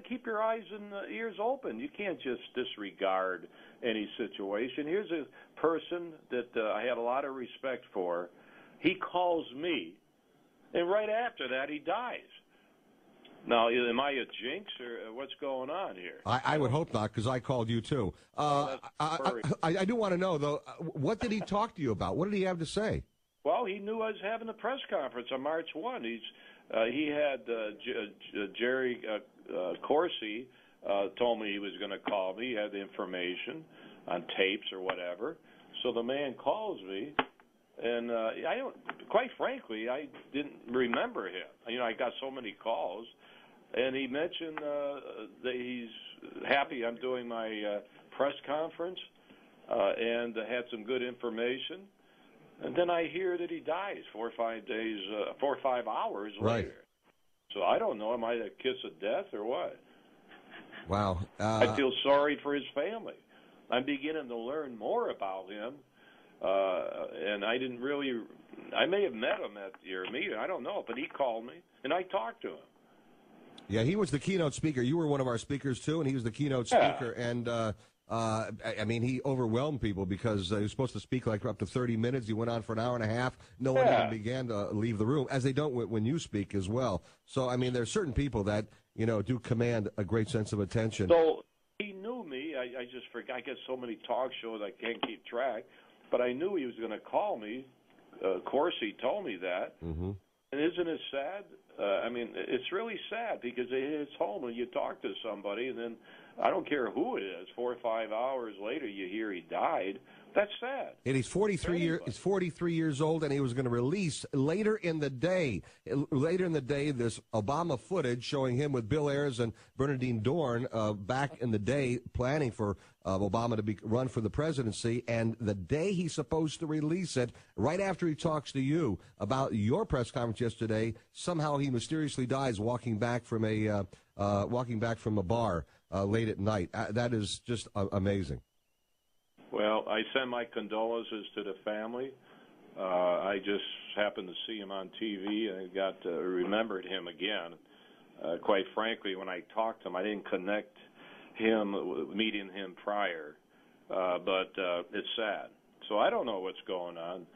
[SPEAKER 10] keep your eyes and ears open. You can't just disregard any situation. Here's a person that I have a lot of respect for. He calls me, and right after that, he dies. Now, am I a jinx, or what's going on here?
[SPEAKER 9] I would hope not, because I called you, too. I do want to know, though, what did he talk to you about? What did he have to say?
[SPEAKER 10] Well, he knew I was having a press conference on March 1. He had Jerry Corsi told me he was going to call me. He had the information on tapes or whatever. So the man calls me, and I don't. Quite frankly, I didn't remember him. You know, I got so many calls, and he mentioned that he's happy I'm doing my press conference, and had some good information. And then I hear that he dies 4 or 5 hours later. So I don't know. Am I a kiss of death or what?
[SPEAKER 9] Wow.
[SPEAKER 10] I feel sorry for his family. I'm beginning to learn more about him, and I didn't really. I may have met him at your meeting. I don't know, but he called me, and I talked to him.
[SPEAKER 9] Yeah, he was the keynote speaker. You were one of our speakers, too, and he was the keynote speaker. And, I mean, he overwhelmed people because he was supposed to speak like up to 30 minutes. He went on for an hour and a half. No one even began to leave the room, as they don't when you speak as well. So, I mean, there's certain people that, you know, do command a great sense of attention.
[SPEAKER 10] So he knew me. I just forgot. I get so many talk shows I can't keep track. But I knew he was going to call me. Of course, he told me that.
[SPEAKER 9] Mm-hmm.
[SPEAKER 10] And isn't it sad? I mean, it's really sad because it's home and you talk to somebody, and then I don't care who it is, 4 or 5 hours later you hear he died. That's sad.
[SPEAKER 9] And he's 43 years old, and he was going to release later in the day this Obama footage showing him with Bill Ayers and Bernardine Dorn back in the day planning for Obama to run for the presidency. And the day he's supposed to release it, right after he talks to you about your press conference yesterday, somehow he mysteriously dies walking back from a bar late at night. That is just amazing.
[SPEAKER 10] Well, I send my condolences to the family. I just happened to see him on TV and remembered him again. Quite frankly, when I talked to him, I didn't connect meeting him prior, but it's sad. So I don't know what's going on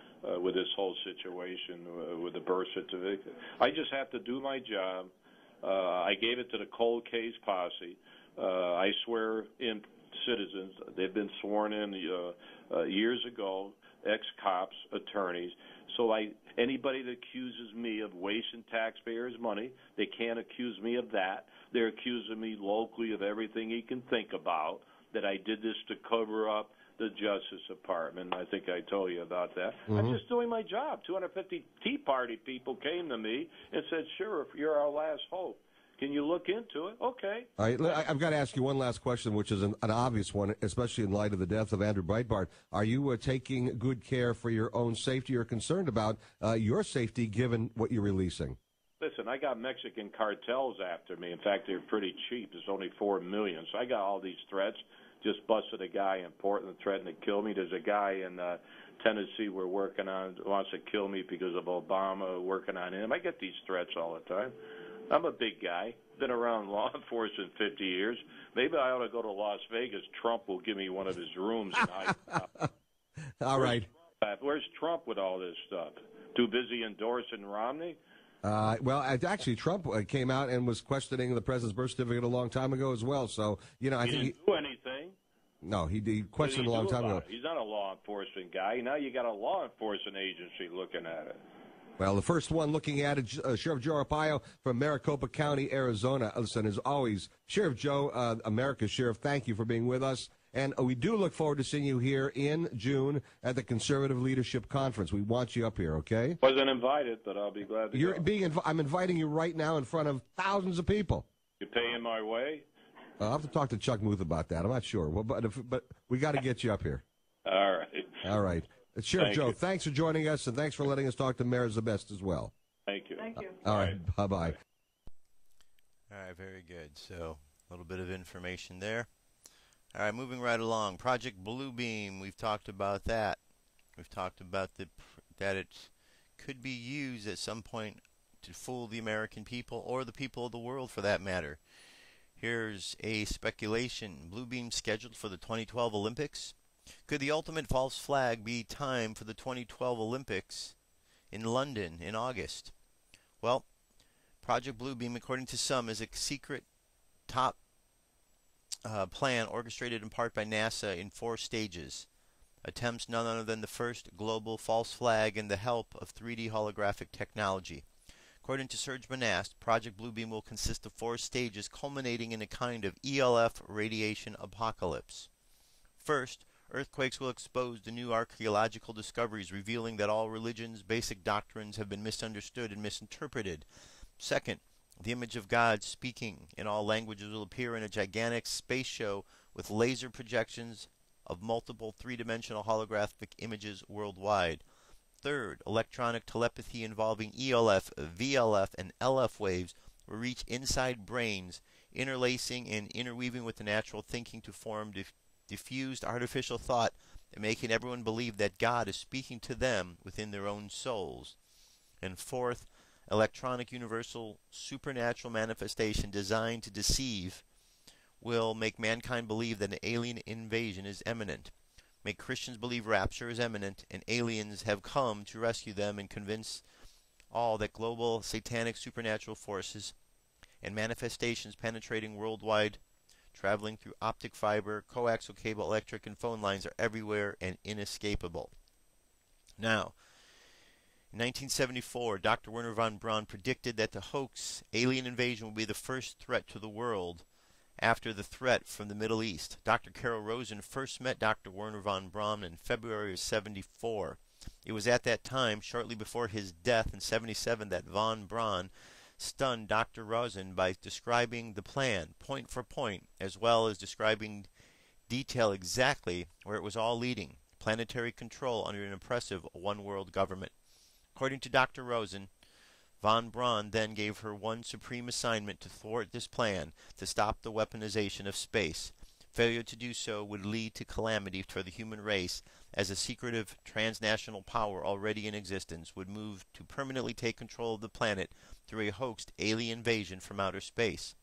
[SPEAKER 10] with this whole situation with the birth certificate. I just have to do my job. I gave it to the cold case posse. I swear in citizens. They've been sworn in years ago, ex-cops, attorneys. So anybody that accuses me of wasting taxpayers' money, they can't accuse me of that. They're accusing me locally of everything he can think about, that I did this to cover up the Justice Department. I think I told you about that.
[SPEAKER 9] Mm-hmm.
[SPEAKER 10] I'm just doing my job. 250 Tea Party people came to me and said, Sheriff, you're our last hope. Can you look into it? Okay.
[SPEAKER 9] All right, I've got to ask you one last question, which is an obvious one, especially in light of the death of Andrew Breitbart. Are you taking good care for your own safety or concerned about your safety given what you're releasing?
[SPEAKER 10] Listen, I got Mexican cartels after me. In fact, they're pretty cheap. There's only 4 million. So I got all these threats. Just busted a guy in Portland threatening to kill me. There's a guy in Tennessee we're working on wants to kill me because of Obama, working on him. I get these threats all the time. I'm a big guy. Been around law enforcement 50 years. Maybe I ought to go to Las Vegas. Trump will give me one of his rooms.
[SPEAKER 9] All right.
[SPEAKER 10] Where's Trump with all this stuff? Too busy endorsing Romney?
[SPEAKER 9] Well, actually, Trump came out and was questioning the president's birth certificate a long time ago as well. So, you know, I think
[SPEAKER 10] he didn't do anything.
[SPEAKER 9] No, he questioned a long time ago.
[SPEAKER 10] He's not a law enforcement guy. Now you got a law enforcement agency looking at it.
[SPEAKER 9] Well, the first one looking at it, Sheriff Joe Arpaio from Maricopa County, Arizona. Listen, as always, Sheriff Joe, America's Sheriff, thank you for being with us. And we do look forward to seeing you here in June at the Conservative Leadership Conference. We want you up here, okay?
[SPEAKER 10] Wasn't invited, but I'll be glad to go.
[SPEAKER 9] I'm inviting you right now in front of thousands of people.
[SPEAKER 10] You paying my way?
[SPEAKER 9] I'll have to talk to Chuck Muth about that. I'm not sure. Well, but we got to get you up here.
[SPEAKER 10] All right.
[SPEAKER 9] All right. Sheriff Joe,
[SPEAKER 10] you.
[SPEAKER 9] Thanks for joining us, and thanks for letting us talk to Mayor Zabest as well.
[SPEAKER 10] Thank you.
[SPEAKER 11] Thank you.
[SPEAKER 9] All right. Bye-bye.
[SPEAKER 1] All right, very good. So a little bit of information there. All right, moving right along. Project Bluebeam, we've talked about that. We've talked about that it could be used at some point to fool the American people or the people of the world for that matter. Here's a speculation. Bluebeam scheduled for the 2012 Olympics. Could the ultimate false flag be time for the 2012 Olympics in London in August? Well, Project Bluebeam, according to some, is a secret top plan orchestrated in part by NASA in 4 stages. Attempts none other than the first global false flag and the help of 3D holographic technology. According to Serge Monast, Project Bluebeam will consist of 4 stages culminating in a kind of ELF radiation apocalypse. First, Earthquakes will expose the new archaeological discoveries, revealing that all religions' basic doctrines have been misunderstood and misinterpreted. Second, the image of God speaking in all languages will appear in a gigantic space show with laser projections of multiple three-dimensional holographic images worldwide. Third, electronic telepathy involving ELF, VLF, and LF waves will reach inside brains, interlacing and interweaving with the natural thinking to form diffused artificial thought and making everyone believe that God is speaking to them within their own souls. And fourth, electronic universal supernatural manifestation designed to deceive will make mankind believe that an alien invasion is imminent, make Christians believe rapture is imminent and aliens have come to rescue them, and convince all that global satanic supernatural forces and manifestations penetrating worldwide, traveling through optic fiber, coaxial cable, electric, and phone lines are everywhere and inescapable. Now, in 1974, Dr. Wernher von Braun predicted that the hoax alien invasion will be the first threat to the world after the threat from the Middle East. Dr. Carol Rosen first met Dr. Wernher von Braun in February of '74. It was at that time, shortly before his death in '77, that von Braun stunned Dr. Rosen by describing the plan, point for point, as well as describing detail exactly where it was all leading: planetary control under an oppressive one-world government. According to Dr. Rosen, von Braun then gave her one supreme assignment: to thwart this plan, to stop the weaponization of space. Failure to do so would lead to calamity for the human race, as a secretive transnational power already in existence would move to permanently take control of the planet through a hoaxed alien invasion from outer space.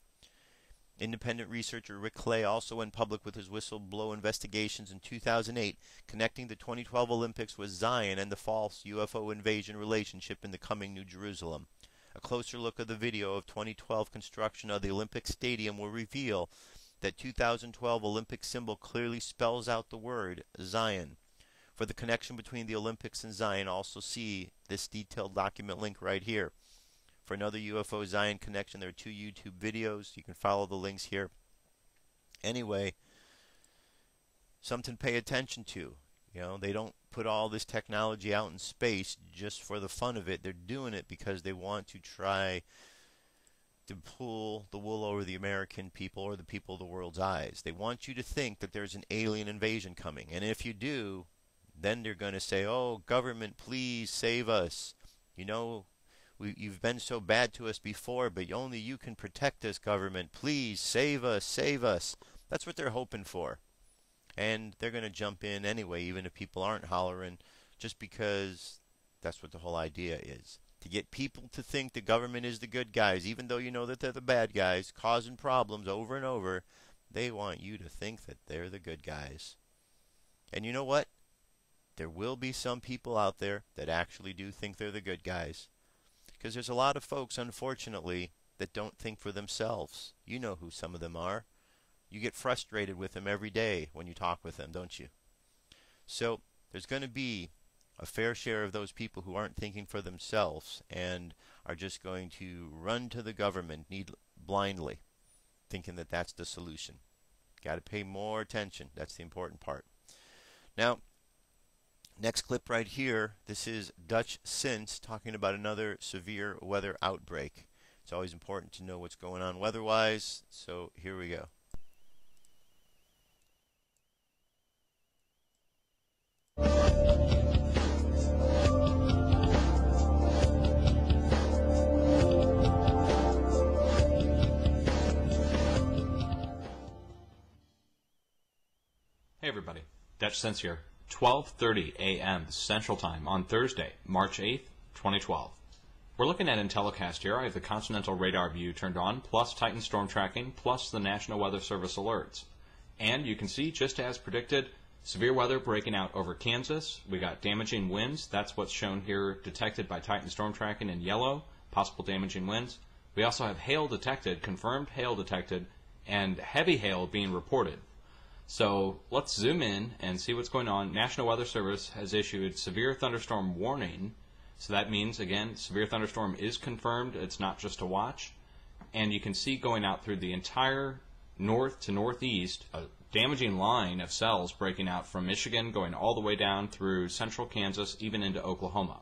[SPEAKER 1] Independent researcher Rick Clay also went public with his whistleblower investigations in 2008, connecting the 2012 Olympics with Zion and the false UFO invasion relationship in the coming New Jerusalem. A closer look at the video of 2012 construction of the Olympic Stadium will reveal that 2012 Olympic symbol clearly spells out the word Zion. For the connection between the Olympics and Zion, also see this detailed document link right here. For another UFO Zion connection, there are 2 YouTube videos. You can follow the links here. Anyway, something to pay attention to. You know, they don't put all this technology out in space just for the fun of it. They're doing it because they want to try to pull the wool over the American people or the people of the world's eyes. They want you to think that there's an alien invasion coming. And if you do, then they're going to say, oh, government, please save us. You know, you've been so bad to us before, but only you can protect us, government. Please save us, save us. That's what they're hoping for. And they're going to jump in anyway, even if people aren't hollering, just because that's what the whole idea is. To get people to think the government is the good guys, even though you know that they're the bad guys, causing problems over and over. They want you to think that they're the good guys. And you know what? There will be some people out there that actually do think they're the good guys. Because there's a lot of folks, unfortunately, that don't think for themselves. You know who some of them are. You get frustrated with them every day when you talk with them, don't you? So there's going to be a fair share of those people who aren't thinking for themselves and are just going to run to the government blindly, thinking that that's the solution. Got to pay more attention. That's the important part. Now, next clip right here, this is Dutch Sins talking about another severe weather outbreak. It's always important to know what's going on weather-wise, so here we go.
[SPEAKER 11] Hey everybody, Dutch Sense here. 12:30 a.m. Central Time on Thursday, March 8th, 2012. We're looking at Intellicast here. I have the Continental Radar View turned on, plus Titan Storm Tracking, plus the National Weather Service alerts. And you can see, just as predicted, severe weather breaking out over Kansas. We got damaging winds. That's what's shown here, detected by Titan Storm Tracking in yellow, possible damaging winds. We also have hail detected, confirmed hail detected, and heavy hail being reported. So let's zoom in and see what's going on. National Weather Service has issued severe thunderstorm warning. So that means, again, severe thunderstorm is confirmed. It's not just a watch. And you can see going out through the entire north to northeast, a damaging line of cells breaking out from Michigan, going all the way down through central Kansas, even into Oklahoma.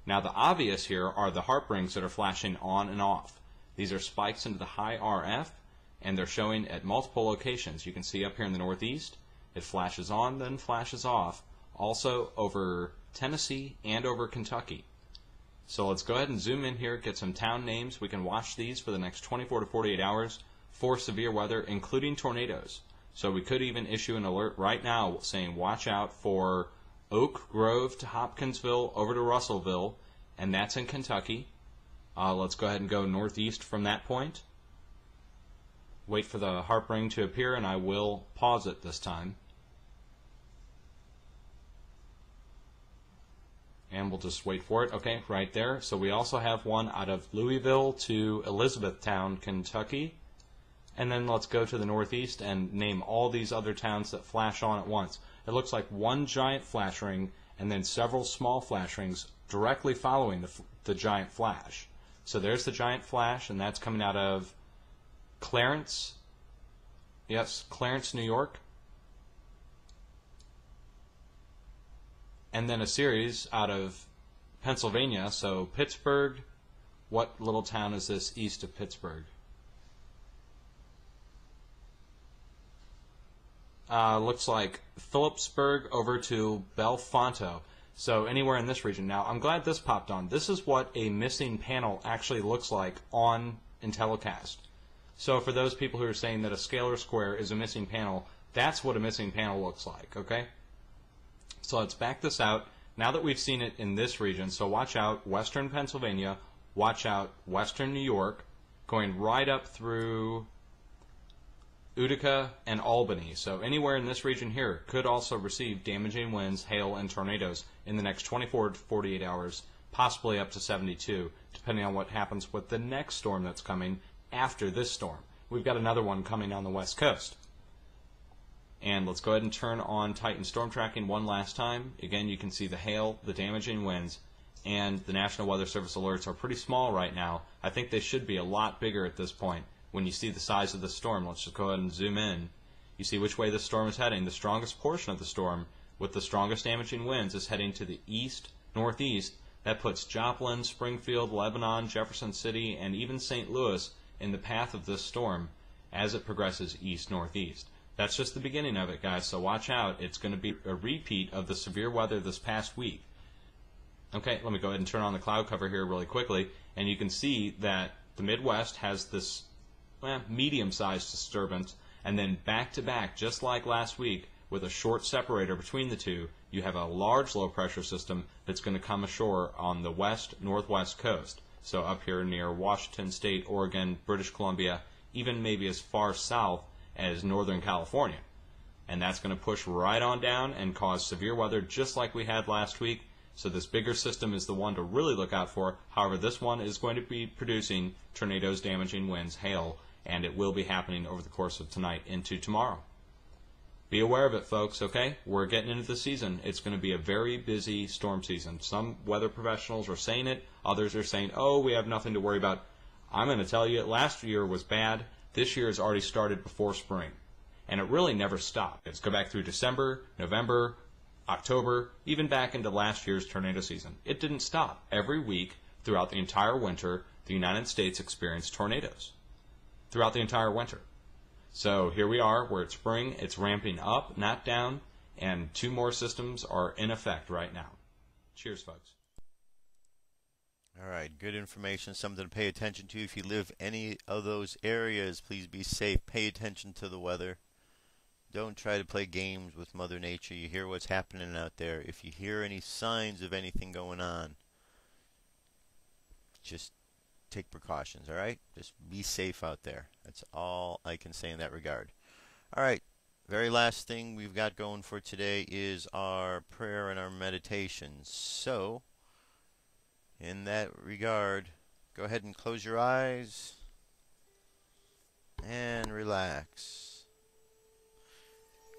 [SPEAKER 11] Now, the obvious here are the heart rings that are flashing on and off. These are spikes into the high RF, and they're showing at multiple locations. You can see up here in the Northeast, it flashes on, then flashes off, also over Tennessee and over Kentucky. So let's go ahead and zoom in here, get some town names. We can watch these for the next 24 to 48 hours for severe weather, including tornadoes. So we could even issue an alert right now saying watch out for Oak Grove to Hopkinsville over to Russellville, and that's in Kentucky. Let's go ahead and go northeast from that point. Wait for the harp ring to appear, and I will pause it this time. And we'll just wait for it. Okay, right there. So we also have one out of Louisville to Elizabethtown, Kentucky. And then let's go to the northeast and name all these other towns that flash on at once. It looks like one giant flash ring and then several small flash rings directly following the giant flash. So there's the giant flash, and that's coming out of Clarence. Yes, Clarence, New York. And then a series out of Pennsylvania, so Pittsburgh. What little town is this east of Pittsburgh? Looks like Phillipsburg over to Belfonto. So anywhere in this region. Now, I'm glad this popped on. This is what a missing panel actually looks like on Intellicast. So for those people who are saying that a scalar square is a missing panel, that's what a missing panel looks like, okay? So let's back this out. Now that we've seen it in this region, so watch out western Pennsylvania, watch out western New York, going right up through Utica and Albany. So anywhere in this region here could also receive damaging winds, hail, and tornadoes in the next 24 to 48 hours, possibly up to 72, depending on what happens with the next storm that's coming after this storm. We've got another one coming on the west coast. And let's go ahead and turn on Titan Storm Tracking one last time. Again, you can see the hail, the damaging winds, and the National Weather Service alerts are pretty small right now. I think they should be a lot bigger at this point. When you see the size of the storm, let's just go ahead and zoom in. You see which way the storm is heading. The strongest portion of the storm, with the strongest damaging winds, is heading to the east-northeast. That puts Joplin, Springfield, Lebanon, Jefferson City, and even St. Louis in the path of this storm as it progresses east-northeast. That's just the beginning of it, guys, so watch out. It's going to be a repeat of the severe weather this past week. Okay, let me go ahead and turn on the cloud cover here really quickly, and you can see that the Midwest has this medium-sized disturbance, and then back-to-back, just like last week, with a short separator between the two, you have a large low-pressure system that's going to come ashore on the west-northwest coast. So up here near Washington State, Oregon, British Columbia, even maybe as far south as Northern California. And that's going to push right on down and cause severe weather just like we had last week. So this bigger system is the one to really look out for. However, this one is going to be producing tornadoes, damaging winds, hail, and it will be happening over the course of tonight into tomorrow. Be aware of it, folks, okay? We're getting into the season. It's going to be a very busy storm season. Some weather professionals are saying it. Others are saying, oh, we have nothing to worry about. I'm going to tell you, last year was bad. This year has already started before spring. And it really never stopped. Let's go back through December, November, October, even back into last year's tornado season. It didn't stop. Every week, throughout the entire winter, the United States experienced tornadoes. Throughout the entire winter. So here we are, we're at spring, it's ramping up, not down, and 2 more systems are in effect right now. Cheers, folks.
[SPEAKER 1] All right, good information, something to pay attention to. If you live any of those areas, please be safe. Pay attention to the weather. Don't try to play games with Mother Nature. You hear what's happening out there. If you hear any signs of anything going on, just take precautions, all right? Just be safe out there. That's all I can say in that regard. All right, very last thing we've got going for today is our prayer and our meditation. So, in that regard, go ahead and close your eyes and relax.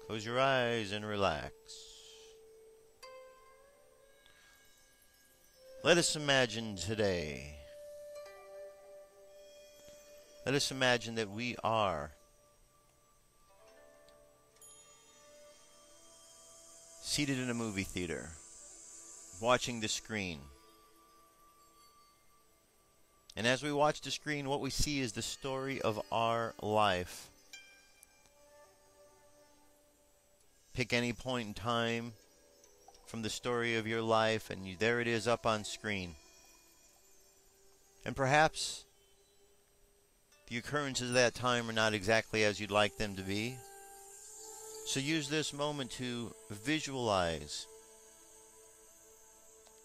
[SPEAKER 1] Close your eyes and relax. Let us imagine today. Let us imagine that we are seated in a movie theater, watching the screen. And as we watch the screen, what we see is the story of our life. Pick any point in time from the story of your life, and there it is up on screen. And perhaps the occurrences of that time are not exactly as you'd like them to be. So use this moment to visualize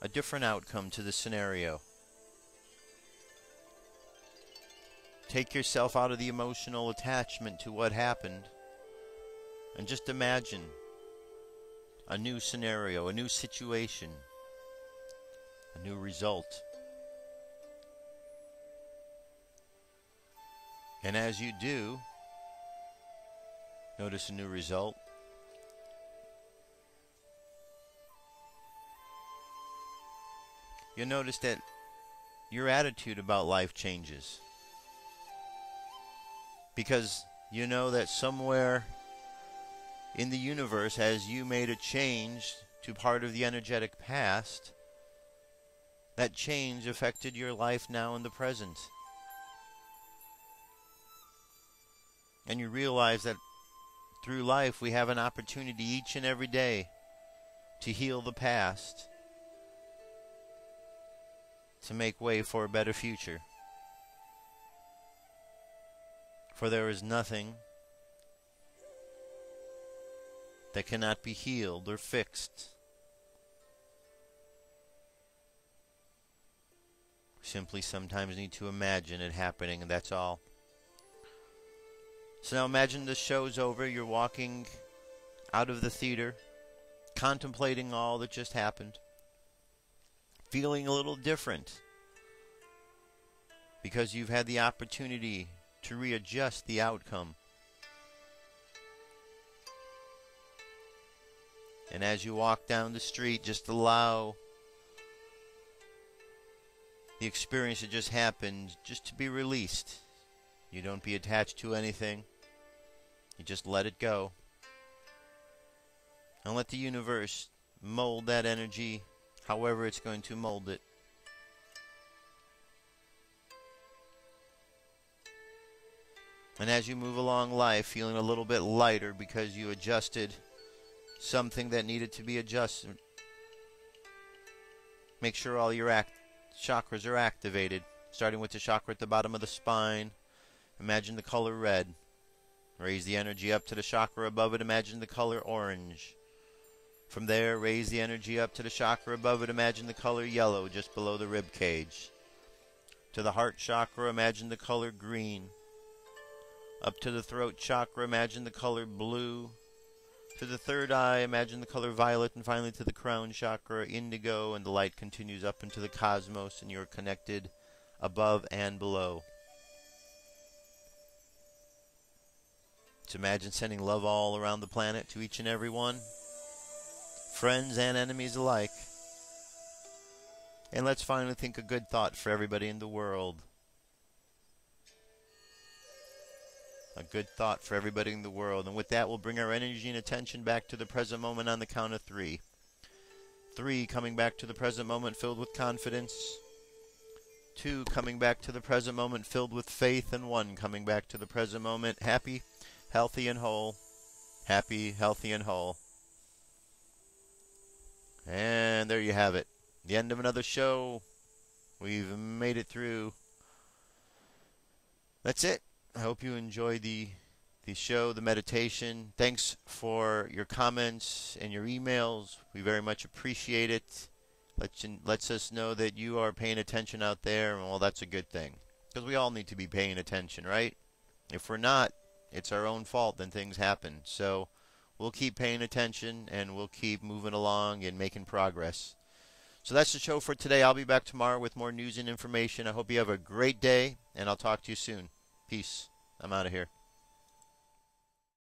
[SPEAKER 1] a different outcome to the scenario. Take yourself out of the emotional attachment to what happened and just imagine a new scenario, a new situation, a new result. And as you do, notice a new result. You'll notice that your attitude about life changes. Because you know that somewhere in the universe, as you made a change to part of the energetic past, that change affected your life now in the present. And you realize that through life we have an opportunity each and every day to heal the past, to make way for a better future. For there is nothing that cannot be healed or fixed. We simply sometimes need to imagine it happening, and that's all. So now imagine the show's over, you're walking out of the theater, contemplating all that just happened, feeling a little different, because you've had the opportunity to readjust the outcome. And as you walk down the street, just allow the experience that just happened just to be released. You don't be attached to anything. You just let it go. And let the universe mold that energy however it's going to mold it. And as you move along life, feeling a little bit lighter because you adjusted something that needed to be adjusted, make sure all your chakras are activated. Starting with the chakra at the bottom of the spine, imagine the color red. Raise the energy up to the chakra above it, imagine the color orange. From there, raise the energy up to the chakra above it, imagine the color yellow just below the rib cage. To the heart chakra, imagine the color green. Up to the throat chakra, imagine the color blue. To the third eye, imagine the color violet. And finally to the crown chakra, indigo. And the light continues up into the cosmos, and you're connected above and below. So imagine sending love all around the planet to each and every one, friends and enemies alike. And let's finally think a good thought for everybody in the world. A good thought for everybody in the world. And with that, we'll bring our energy and attention back to the present moment on the count of 3. 3, coming back to the present moment filled with confidence. 2, coming back to the present moment filled with faith. And 1, coming back to the present moment happy, healthy, and whole. Happy, healthy, and whole. And there you have it. The end of another show. We've made it through. That's it. I hope you enjoyed the show, the meditation. Thanks for your comments and your emails. We very much appreciate it. Lets us know that you are paying attention out there, and well, that's a good thing. Because we all need to be paying attention, right? If we're not, it's our own fault, then things happen. So we'll keep paying attention, and we'll keep moving along and making progress. So that's the show for today. I'll be back tomorrow with more news and information. I hope you have a great day, and I'll talk to you soon. Peace. I'm out of here.